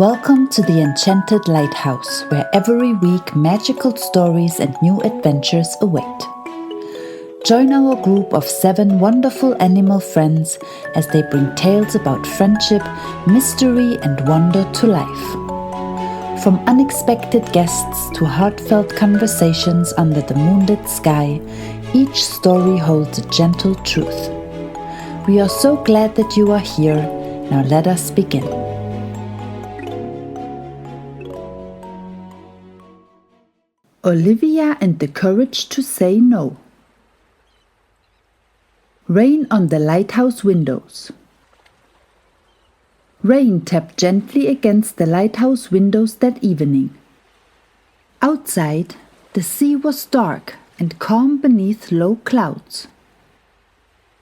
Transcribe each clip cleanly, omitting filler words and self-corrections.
Welcome to the Enchanted Lighthouse, where every week magical stories and new adventures await. Join our group of 7 wonderful animal friends as they bring tales about friendship, mystery, and wonder to life. From unexpected guests to heartfelt conversations under the moonlit sky, each story holds a gentle truth. We are so glad that you are here. Now let us begin. Olivia and the Courage to Say No. Rain on the lighthouse windows. Rain tapped gently against the lighthouse windows that evening. Outside, the sea was dark and calm beneath low clouds.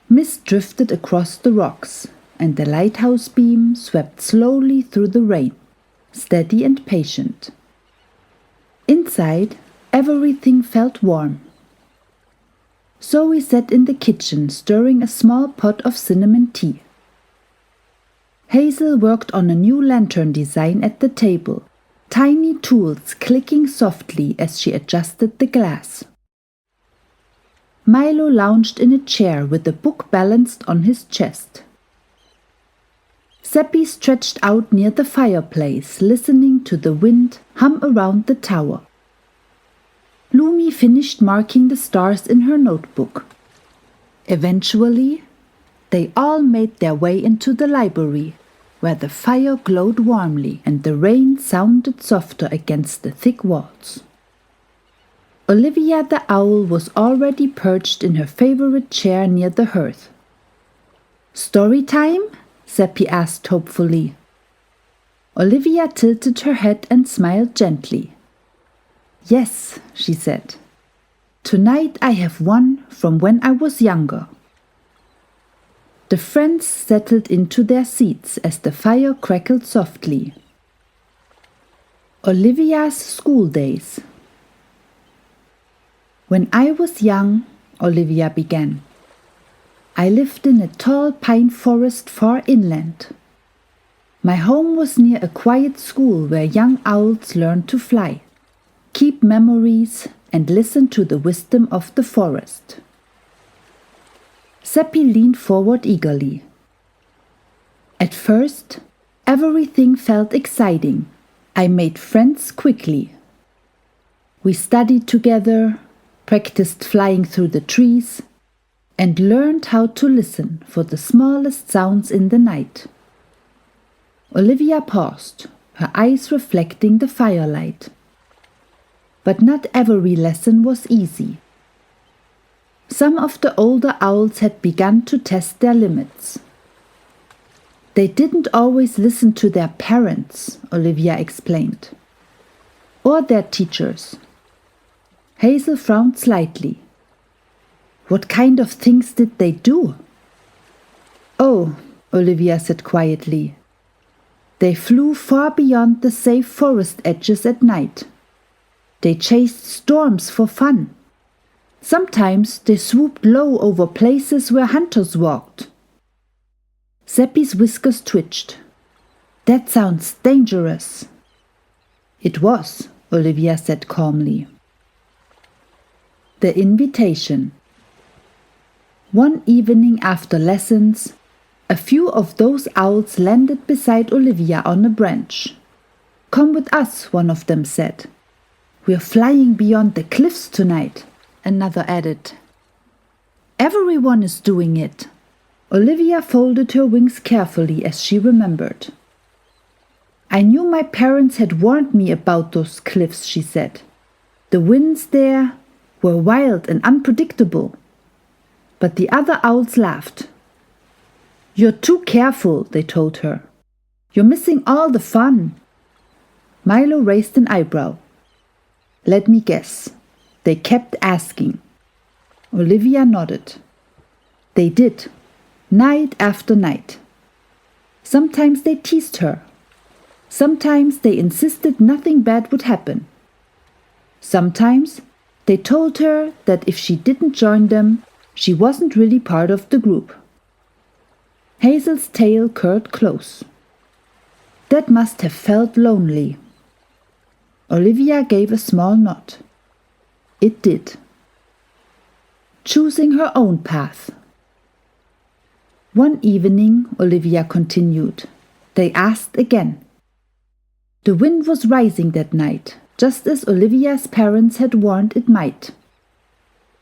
Mist drifted across the rocks, and the lighthouse beam swept slowly through the rain, steady and patient. Inside, everything felt warm. Zoe sat in the kitchen stirring a small pot of cinnamon tea. Hazel worked on a new lantern design at the table, tiny tools clicking softly as she adjusted the glass. Milo lounged in a chair with a book balanced on his chest. Seppi stretched out near the fireplace, listening to the wind hum around the tower. Lumi finished marking the stars in her notebook. Eventually, they all made their way into the library, where the fire glowed warmly and the rain sounded softer against the thick walls. Olivia the owl was already perched in her favorite chair near the hearth. "Story time?" Seppi asked hopefully. Olivia tilted her head and smiled gently. "Yes," she said. "Tonight I have one from when I was younger." The friends settled into their seats as the fire crackled softly. Olivia's school days. "When I was young," Olivia began, "I lived in a tall pine forest far inland. My home was near a quiet school where young owls learned to fly, keep memories, and listen to the wisdom of the forest." Seppi leaned forward eagerly. "At first, everything felt exciting. I made friends quickly. We studied together, practiced flying through the trees, and learned how to listen for the smallest sounds in the night." Olivia paused, her eyes reflecting the firelight. But not every lesson was easy. Some of the older owls had begun to test their limits. They didn't always listen to their parents, Olivia explained, or their teachers. Hazel frowned slightly. "What kind of things did they do?" "Oh," Olivia said quietly. "They flew far beyond the safe forest edges at night. They chased storms for fun. Sometimes they swooped low over places where hunters walked." Seppi's whiskers twitched. "That sounds dangerous." "It was," Olivia said calmly. The invitation. One evening after lessons, a few of those owls landed beside Olivia on a branch. "Come with us," one of them said. "We're flying beyond the cliffs tonight," another added. "Everyone is doing it." Olivia folded her wings carefully as she remembered. "I knew my parents had warned me about those cliffs," she said. "The winds there were wild and unpredictable." But the other owls laughed. "You're too careful," they told her. "You're missing all the fun." Milo raised an eyebrow. "Let me guess. They kept asking." Olivia nodded. "They did, night after night. Sometimes they teased her. Sometimes they insisted nothing bad would happen. Sometimes they told her that if she didn't join them, she wasn't really part of the group." Hazel's tail curled close. That must have felt lonely. Olivia gave a small nod. It did. Choosing her own path. One evening, Olivia continued, they asked again. The wind was rising that night, just as Olivia's parents had warned it might.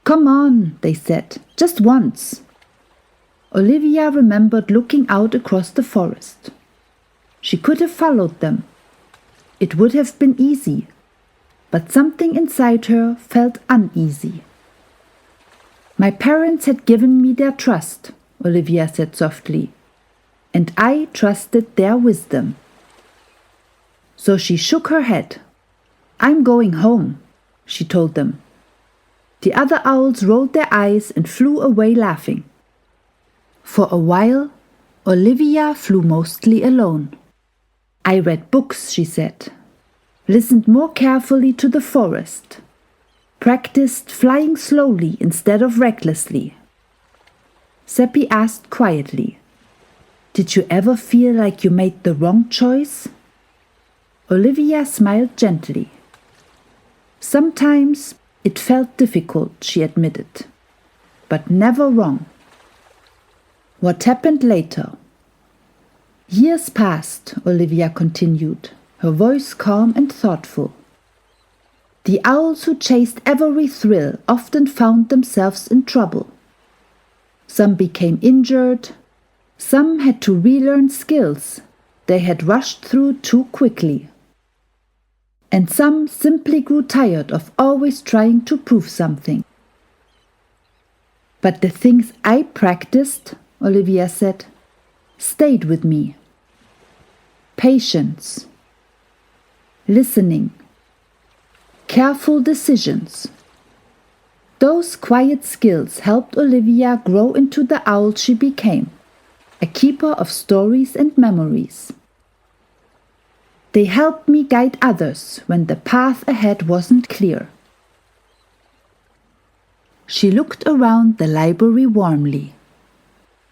Come on, they said, just once. Olivia remembered looking out across the forest. She could have followed them. It would have been easy, but something inside her felt uneasy. My parents had given me their trust, Olivia said softly, and I trusted their wisdom. So she shook her head. I'm going home, she told them. The other owls rolled their eyes and flew away laughing. For a while, Olivia flew mostly alone. I read books, she said, listened more carefully to the forest, practiced flying slowly instead of recklessly. Seppi asked quietly, Did you ever feel like you made the wrong choice? Olivia smiled gently. Sometimes it felt difficult, she admitted, but never wrong. What happened later? Years passed, Olivia continued, her voice calm and thoughtful. The owls who chased every thrill often found themselves in trouble. Some became injured, some had to relearn skills they had rushed through too quickly. And some simply grew tired of always trying to prove something. But the things I practiced, Olivia said, stayed with me. Patience, listening, careful decisions. Those quiet skills helped Olivia grow into the owl she became, a keeper of stories and memories. They helped me guide others when the path ahead wasn't clear. She looked around the library warmly,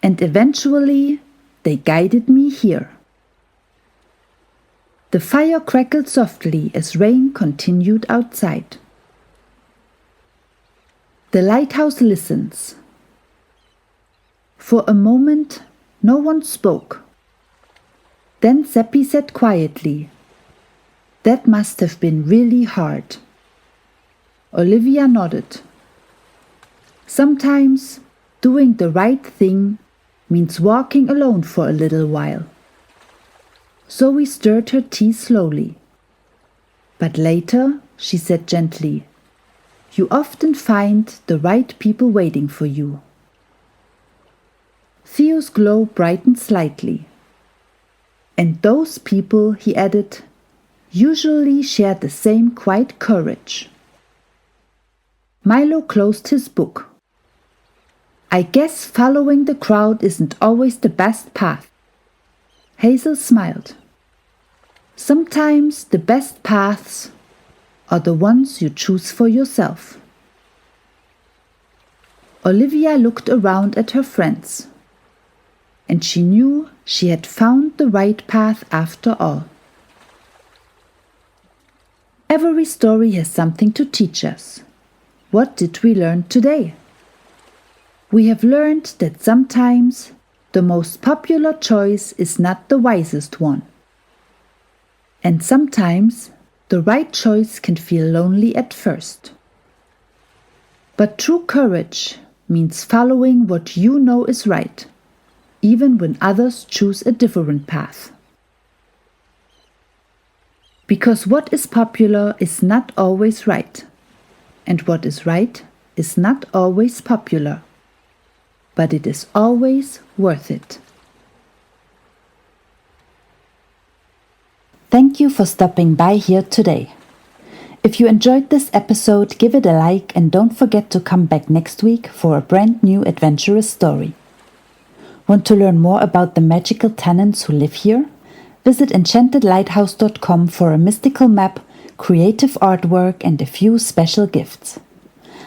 and eventually they guided me here. The fire crackled softly as rain continued outside. The lighthouse listens. For a moment, no one spoke. Then Seppi said quietly, That must have been really hard. Olivia nodded. Sometimes doing the right thing means walking alone for a little while. So we stirred her tea slowly. But later, she said gently, You often find the right people waiting for you. Theo's glow brightened slightly. And those people, he added, usually share the same quiet courage. Milo closed his book. I guess following the crowd isn't always the best path. Hazel smiled. Sometimes the best paths are the ones you choose for yourself. Olivia looked around at her friends, and she knew she had found the right path after all. Every story has something to teach us. What did we learn today? We have learned that sometimes the most popular choice is not the wisest one. And sometimes the right choice can feel lonely at first. But true courage means following what you know is right, even when others choose a different path. Because what is popular is not always right, and what is right is not always popular, but it is always worth it. Thank you for stopping by here today. If you enjoyed this episode, give it a like and don't forget to come back next week for a brand new adventurous story. Want to learn more about the magical tenants who live here? Visit enchantedlighthouse.com for a mystical map, creative artwork and a few special gifts.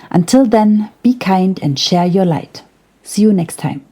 Until then, be kind and share your light. See you next time.